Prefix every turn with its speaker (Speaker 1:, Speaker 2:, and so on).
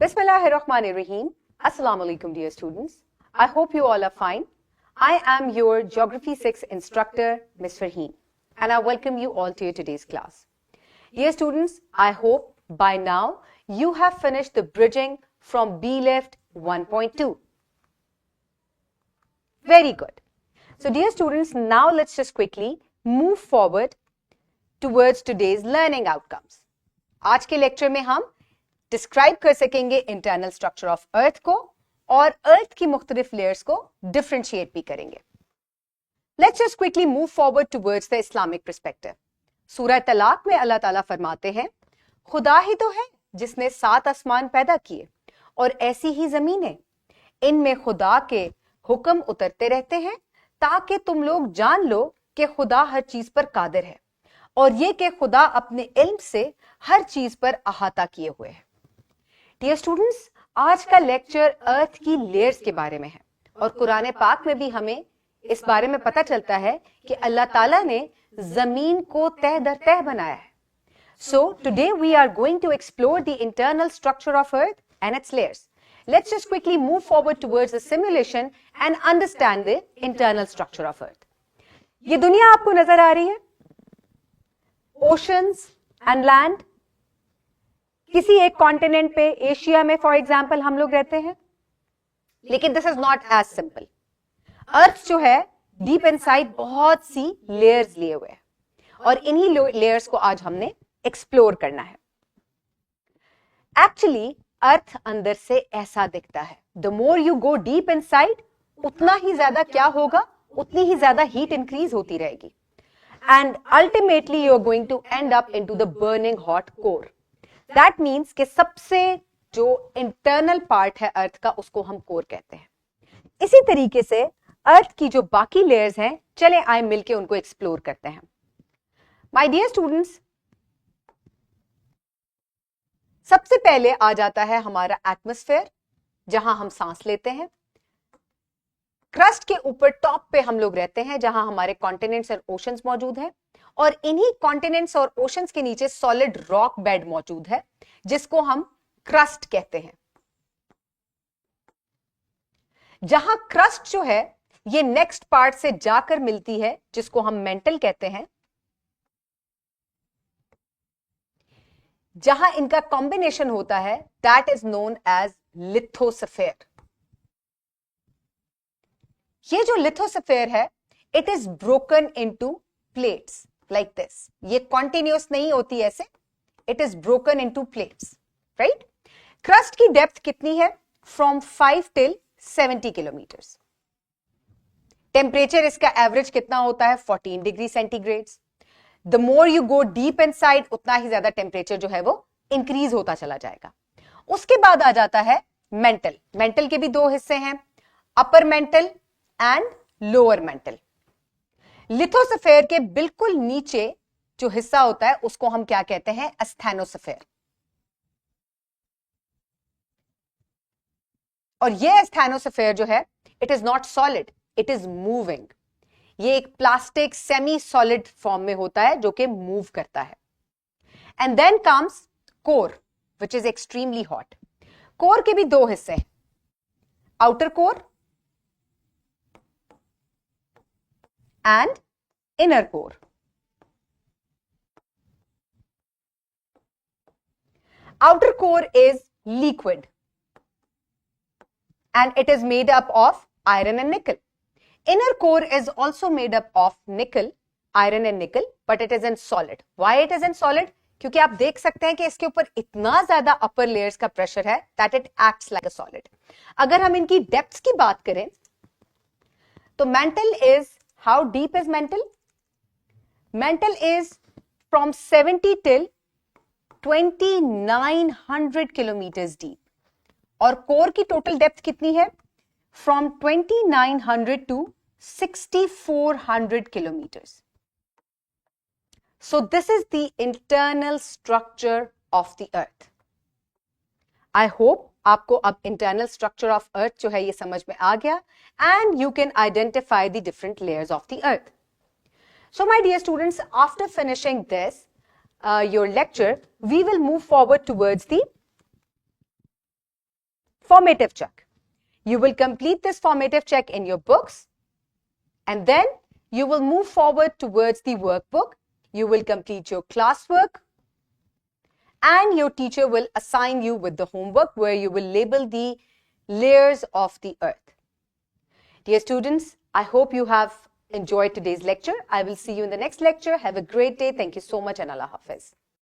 Speaker 1: Bismillahirrahmanirrahim. Assalamu alaikum, dear students. I hope you all are fine. I am your Geography 6 instructor, Ms. Farheen, and I welcome you all to today's class. Dear students, I hope by now you have finished the bridging from B-Lift 1.2. Very good. So, dear students, now let's just quickly move forward towards today's learning outcomes. आज के lecture में हम describe कर सकेंगे internal structure of अर्थ को और अर्थ की मुख्तलिफ लेयर्स को डिफरेंशिएट भी करेंगे. Let's just quickly move forward towards the Islamic perspective. सूरह तलाक में अल्लाह ताला फरमाते हैं, खुदा ही तो है जिसने 7 आसमान पैदा किए और ऐसी ही जमीनें, इनमें खुदा के हुक्म उतरते रहते हैं ताकि तुम लोग जान लो कि खुदा हर चीज पर कादिर है और ये कि खुदा अपने इल्म से हर चीज पर अहाता किए हुए है. डियर स्टूडेंट्स, आज का लेक्चर अर्थ की लेयर्स के बारे में है और कुरान पाक में भी हमें इस बारे में पता चलता है कि अल्लाह ताला ने जमीन को तह दर तह बनाया है. So today we are going to explore the internal structure of earth and its layers. Let's just quickly move forward towards the simulation and understand the internal structure of Earth. ये दुनिया आपको नजर आ रही है? Oceans and land. किसी एक continent पे, Asia में फॉर एग्जाम्पल हम लोग रहते हैं, लेकिन this is not as simple. अर्थ जो है डीप इनसाइड बहुत सी लेयर्स लिए हुए है और इन्हीं लेयर्स को आज हमने एक्सप्लोर करना है. एक्चुअली अर्थ अंदर से ऐसा दिखता है. The more you go deep inside, उतना ही ज्यादा क्या होगा, उतनी ही ज्यादा हीट इंक्रीज होती रहेगी and ultimately you are going to end up into the burning hot core. That means कि सबसे जो इंटरनल पार्ट है अर्थ का, उसको हम कोर कहते हैं. इसी तरीके से अर्थ की जो बाकी लेयर्स हैं, चले आए मिलके उनको एक्सप्लोर करते हैं. माय डियर स्टूडेंट्स, सबसे पहले आ जाता है हमारा एटमॉस्फेयर, जहां हम सांस लेते हैं. क्रस्ट के ऊपर टॉप पे हम लोग रहते हैं, जहां हमारे कॉन्टिनेंट्स और ओशंस मौजूद हैं और इन्हीं कॉन्टिनेंट्स और ओशंस के नीचे सॉलिड रॉक बेड मौजूद है जिसको हम क्रस्ट कहते हैं. जहां क्रस्ट जो है ये नेक्स्ट पार्ट से जाकर मिलती है जिसको हम मेंटल कहते हैं, जहां इनका कॉम्बिनेशन होता है, that is known as lithosphere. ये जो लिथोस्फेयर है, it is broken into plates like this. ये कॉन्टिन्यूअस नहीं होती ऐसे, it is broken into plates, right. Crust की डेप्थ कितनी है? From 5 till 70 kilometres. टेम्परेचर इसका एवरेज कितना होता है? 14 degree centigrade. The more you go deep inside, उतना ही ज्यादा टेम्परेचर जो है वो इंक्रीज होता चला जाएगा. उसके बाद आ जाता है मेंटल. मेंटल के भी 2 हिस्से हैं, upper mantle and lower mental. Lithosphere के बिल्कुल नीचे जो हिस्सा होता है उसको हम क्या कहते हैं? एस्थेनोस्फेयर. और ये एस्थेनोस्फेयर जो है, it is not solid, it is moving. ये एक प्लास्टिक सेमी सॉलिड फॉर्म में होता है जो कि मूव करता है. And then comes core which is extremely hot. Core के भी 2 हिस्से हैं, outer core and inner core. Outer core is liquid and it is made up of iron and nickel. Inner core is also made up of nickel, iron and nickel, but it is in solid. Why it is in solid? क्योंकि आप देख सकते हैं कि इसके ऊपर इतना ज्यादा अपर लेयर्स का प्रेशर है that it acts like a solid. अगर हम इनकी डेप्थ्स की बात करें तो mental is, how deep is mental? Mental is from 70 till 2900 kilometers deep. और कोर की टोटल डेप्थ कितनी है? From 2900 to 6400 kilometers. So this is the internal structure of the earth. I hope आपको अब internal structure of earth जो है ये समझ में आ गया and you can identify the different layers of the earth. So my dear students, after finishing this your lecture, we will move forward towards the formative check. You will complete this formative check in your books, and then you will move forward towards the workbook. You will complete your classwork, and your teacher will assign you with the homework where you will label the layers of the earth. Dear students, I hope you have enjoyed today's lecture. I will see you in the next lecture. Have a great day. Thank you so much, and Allah Hafiz.